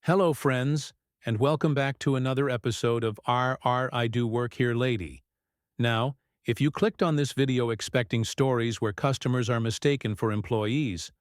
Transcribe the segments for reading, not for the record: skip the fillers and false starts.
Hello, friends, and welcome back to another episode of I Do Work Here Lady. Now, if you clicked on this video expecting stories where customers are mistaken for employees,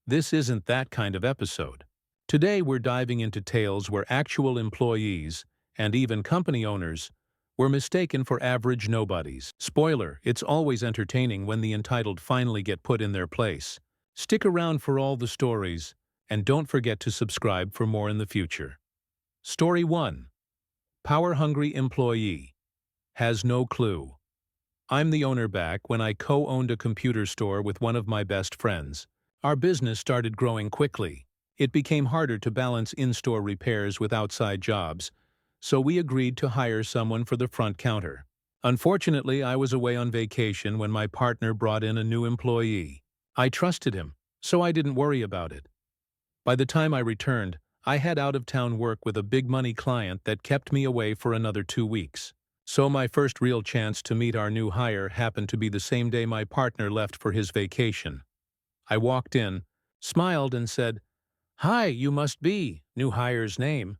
this isn't that kind of episode. Today we're diving into tales where actual employees, and even company owners, were mistaken for average nobodies. Spoiler, it's always entertaining when the entitled finally get put in their place. Stick around for all the stories, and don't forget to subscribe for more in the future. Story 1. Power-hungry employee. Has no clue. I'm the owner back when I co-owned a computer store with one of my best friends. Our business started growing quickly. It became harder to balance in-store repairs with outside jobs, so we agreed to hire someone for the front counter. Unfortunately, I was away on vacation when my partner brought in a new employee. I trusted him, so I didn't worry about it. By the time I returned, I had out-of-town work with a big-money client that kept me away for another 2 weeks. So my first real chance to meet our new hire happened to be the same day my partner left for his vacation. I walked in, smiled and said, "Hi, you must be new hire's name."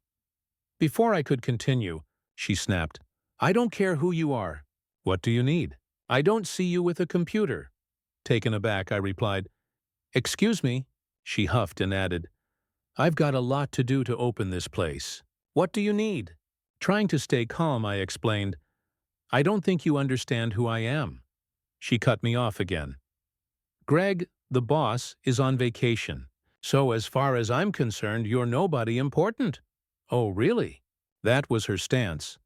Before I could continue, she snapped, "I don't care who you are. What do you need? I don't see you with a computer." Taken aback, I replied, "Excuse me," she huffed and added, "I've got a lot to do to open this place. What do you need?" Trying to stay calm, I explained, "I don't think you understand who I am." She cut me off again. "Greg, the boss, is on vacation. So as far as I'm concerned, you're nobody important." "Oh, really?" That was her stance.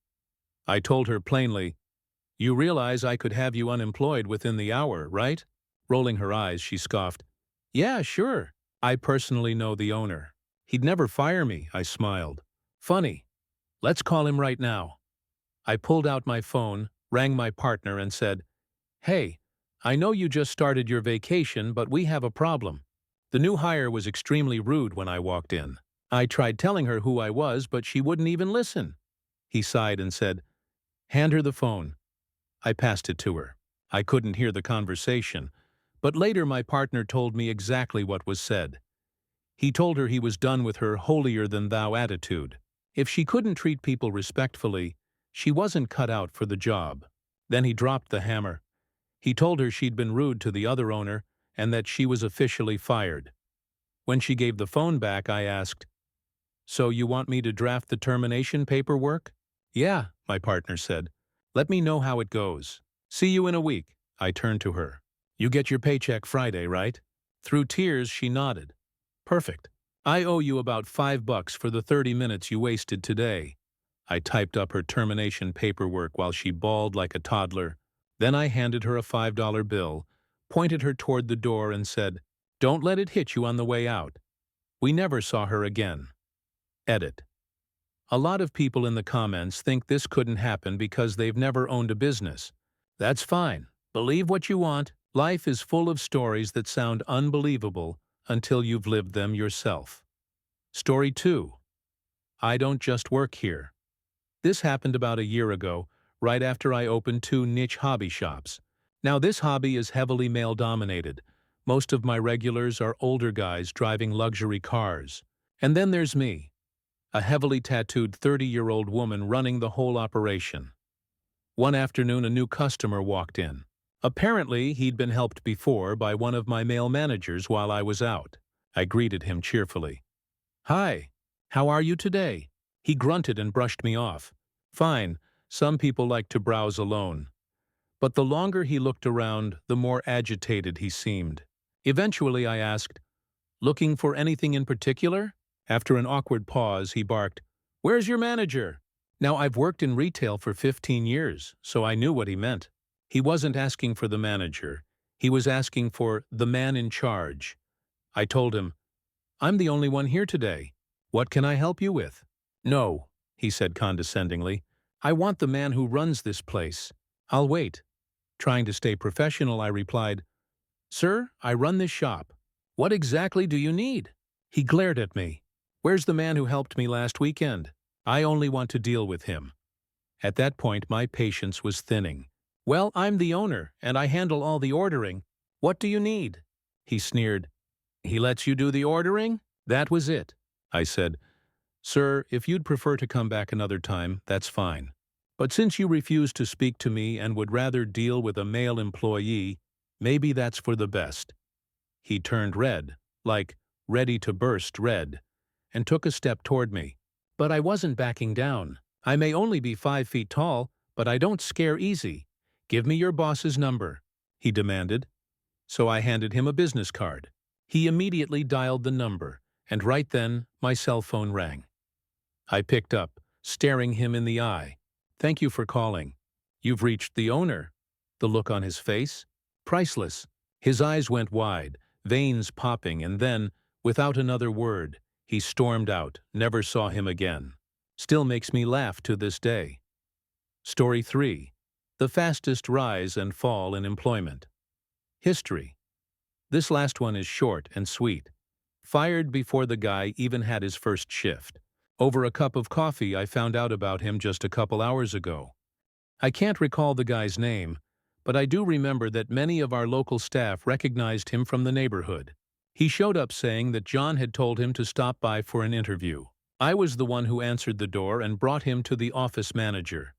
I told her plainly, "You realize I could have you unemployed within the hour, right?" Rolling her eyes, she scoffed, "Yeah, sure. I personally know the owner. He'd never fire me," I smiled. "Funny. Let's call him right now." I pulled out my phone, rang my partner and said, "Hey, I know you just started your vacation, but we have a problem." The new hire was extremely rude when I walked in. I tried telling her who I was, but she wouldn't even listen. He sighed and said, "Hand her the phone." I passed it to her. I couldn't hear the conversation, but later my partner told me exactly what was said. He told her he was done with her holier-than-thou attitude. If she couldn't treat people respectfully, she wasn't cut out for the job. Then he dropped the hammer. He told her she'd been rude to the other owner and that she was officially fired. When she gave the phone back, I asked, "So you want me to draft the termination paperwork?" "Yeah," my partner said. "Let me know how it goes. See you in a week." I turned to her. "You get your paycheck Friday, right?" Through tears, she nodded. "Perfect. I owe you about $5 for the 30 minutes you wasted today." I typed up her termination paperwork while she bawled like a toddler. Then I handed her a $5 bill, pointed her toward the door and said, "Don't let it hit you on the way out." We never saw her again. Edit. A lot of people in the comments think this couldn't happen because they've never owned a business. That's fine. Believe what you want. Life is full of stories that sound unbelievable until you've lived them yourself. Story 2. I don't just work here. This happened about a year ago, right after I opened 2 niche hobby shops. Now this hobby is heavily male-dominated. Most of my regulars are older guys driving luxury cars. And then there's me, a heavily tattooed 30-year-old woman running the whole operation. One afternoon, a new customer walked in. Apparently, he'd been helped before by one of my male managers while I was out. I greeted him cheerfully. "Hi, how are you today?" He grunted and brushed me off. "Fine, some people like to browse alone." But the longer he looked around, the more agitated he seemed. Eventually, I asked, "Looking for anything in particular?" After an awkward pause, he barked, "Where's your manager?" Now, I've worked in retail for 15 years, so I knew what he meant. He wasn't asking for the manager. He was asking for the man in charge. I told him, "I'm the only one here today. What can I help you with?" "No," he said condescendingly. "I want the man who runs this place. I'll wait." Trying to stay professional, I replied, "Sir, I run this shop. What exactly do you need?" He glared at me. "Where's the man who helped me last weekend? I only want to deal with him." At that point, my patience was thinning. "Well, I'm the owner, and I handle all the ordering. What do you need?" He sneered. "He lets you do the ordering?" "That was it," I said. Sir, if you'd prefer to come back another time, that's fine. But since you refuse to speak to me and would rather deal with a male employee, maybe that's for the best." He turned red, like ready to burst red, and took a step toward me. But I wasn't backing down. I may only be 5 feet tall, but I don't scare easy. "Give me your boss's number," he demanded. So I handed him a business card. He immediately dialed the number, and right then my cell phone rang. I picked up, staring him in the eye. "Thank you for calling. You've reached the owner." The look on his face? Priceless. His eyes went wide, veins popping, and then, without another word, he stormed out. Never saw him again. Still makes me laugh to this day. Story 3. The fastest rise and fall in employment. History. This last one is short and sweet. Fired before the guy even had his first shift. Over a cup of coffee, I found out about him just a couple hours ago. I can't recall the guy's name, but I do remember that many of our local staff recognized him from the neighborhood. He showed up saying that John had told him to stop by for an interview. I was the one who answered the door and brought him to the office manager.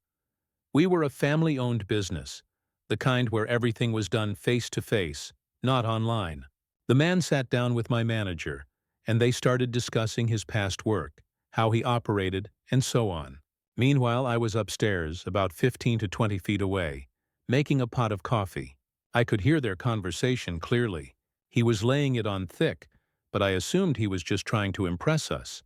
We were a family-owned business, the kind where everything was done face-to-face, not online. The man sat down with my manager, and they started discussing his past work, how he operated, and so on. Meanwhile, I was upstairs, about 15 to 20 feet away, making a pot of coffee. I could hear their conversation clearly. He was laying it on thick, but I assumed he was just trying to impress us.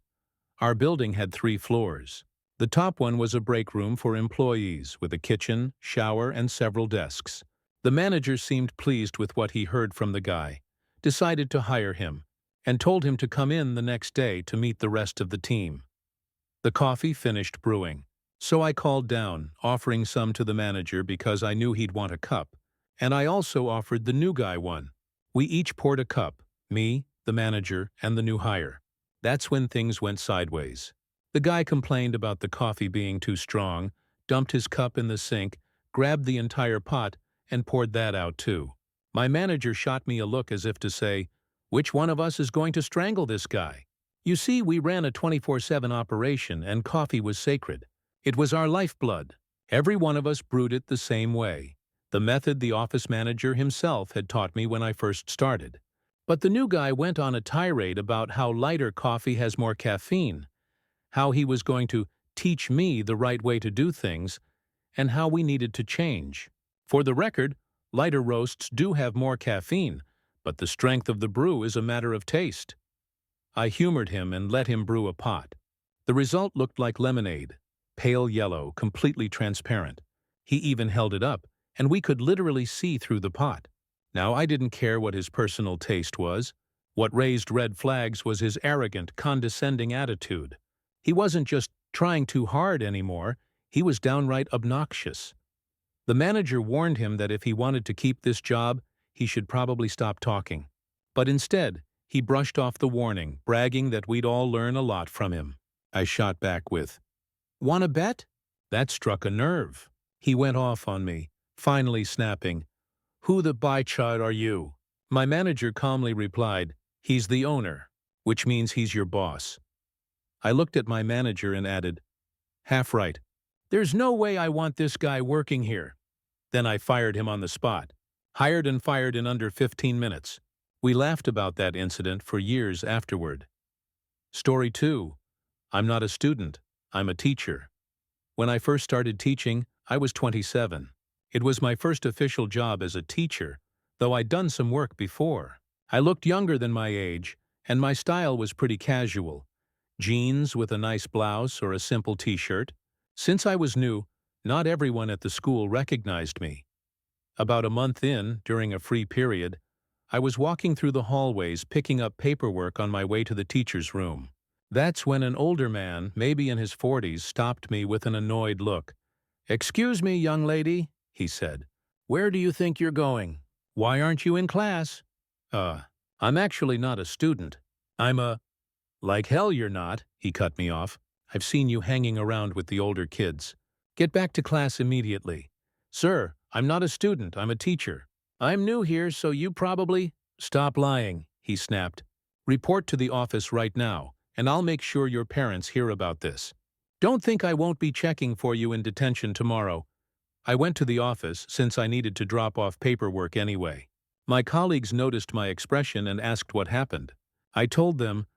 Our building had 3 floors. The top one was a break room for employees, with a kitchen, shower, and several desks. The manager seemed pleased with what he heard from the guy, decided to hire him, and told him to come in the next day to meet the rest of the team. The coffee finished brewing, so I called down, offering some to the manager because I knew he'd want a cup, and I also offered the new guy one. We each poured a cup, me, the manager, and the new hire. That's when things went sideways. The guy complained about the coffee being too strong, dumped his cup in the sink, grabbed the entire pot, and poured that out too. My manager shot me a look as if to say, "Which one of us is going to strangle this guy?" You see, we ran a 24/7 operation and coffee was sacred. It was our lifeblood. Every one of us brewed it the same way, the method the office manager himself had taught me when I first started. But the new guy went on a tirade about how lighter coffee has more caffeine, how he was going to teach me the right way to do things, and how we needed to change. For the record, lighter roasts do have more caffeine, but the strength of the brew is a matter of taste. I humored him and let him brew a pot. The result looked like lemonade, pale yellow, completely transparent. He even held it up, and we could literally see through the pot. Now, I didn't care what his personal taste was. What raised red flags was his arrogant, condescending attitude. He wasn't just trying too hard anymore, he was downright obnoxious. The manager warned him that if he wanted to keep this job, he should probably stop talking. But instead, he brushed off the warning, bragging that we'd all learn a lot from him. I shot back with, "Wanna bet?" That struck a nerve. He went off on me, finally snapping, "Who the bichard are you?" My manager calmly replied, "He's the owner, which means he's your boss." I looked at my manager and added, "Half right. There's no way I want this guy working here." Then I fired him on the spot. Hired and fired in under 15 minutes. We laughed about that incident for years afterward. Story 2. I'm not a student, I'm a teacher. When I first started teaching, I was 27. It was my first official job as a teacher, though I'd done some work before. I looked younger than my age, and my style was pretty casual. Jeans with a nice blouse or a simple t-shirt. Since I was new, not everyone at the school recognized me. About a month in, during a free period, I was walking through the hallways picking up paperwork on my way to the teacher's room. That's when an older man, maybe in his 40s, stopped me with an annoyed look. "Excuse me, young lady," he said. "Where do you think you're going? Why aren't you in class?" I'm actually not a student. I'm a—" "Like hell you're not," he cut me off. "I've seen you hanging around with the older kids. Get back to class immediately." "Sir, I'm not a student, I'm a teacher." "I'm new here, so you probably—" "Stop lying," he snapped. "Report to the office right now, and I'll make sure your parents hear about this. Don't think I won't be checking for you in detention tomorrow. I went to the office since I needed to drop off paperwork anyway. My colleagues noticed my expression and asked what happened. I told them,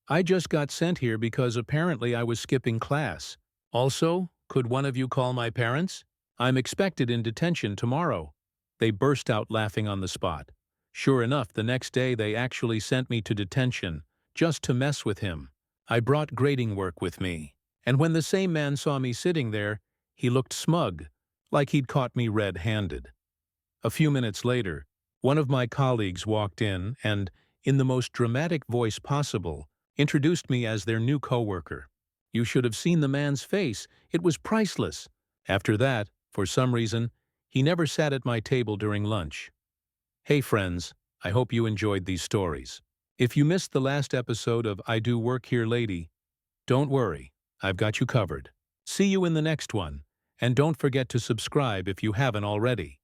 I just got sent here because apparently I was skipping class. Also, could one of you call my parents? I'm expected in detention tomorrow. They burst out laughing on the spot. Sure enough, the next day they actually sent me to detention, just to mess with him. I brought grading work with me, and when the same man saw me sitting there, he looked smug, like he'd caught me red-handed. A few minutes later, one of my colleagues walked in and, in the most dramatic voice possible, introduced me as their new coworker. You should have seen the man's face. It was priceless. After that, for some reason, he never sat at my table during lunch. Hey friends, I hope you enjoyed these stories. If you missed the last episode of I Do Work Here Lady, don't worry, I've got you covered. See you in the next one, and don't forget to subscribe if you haven't already.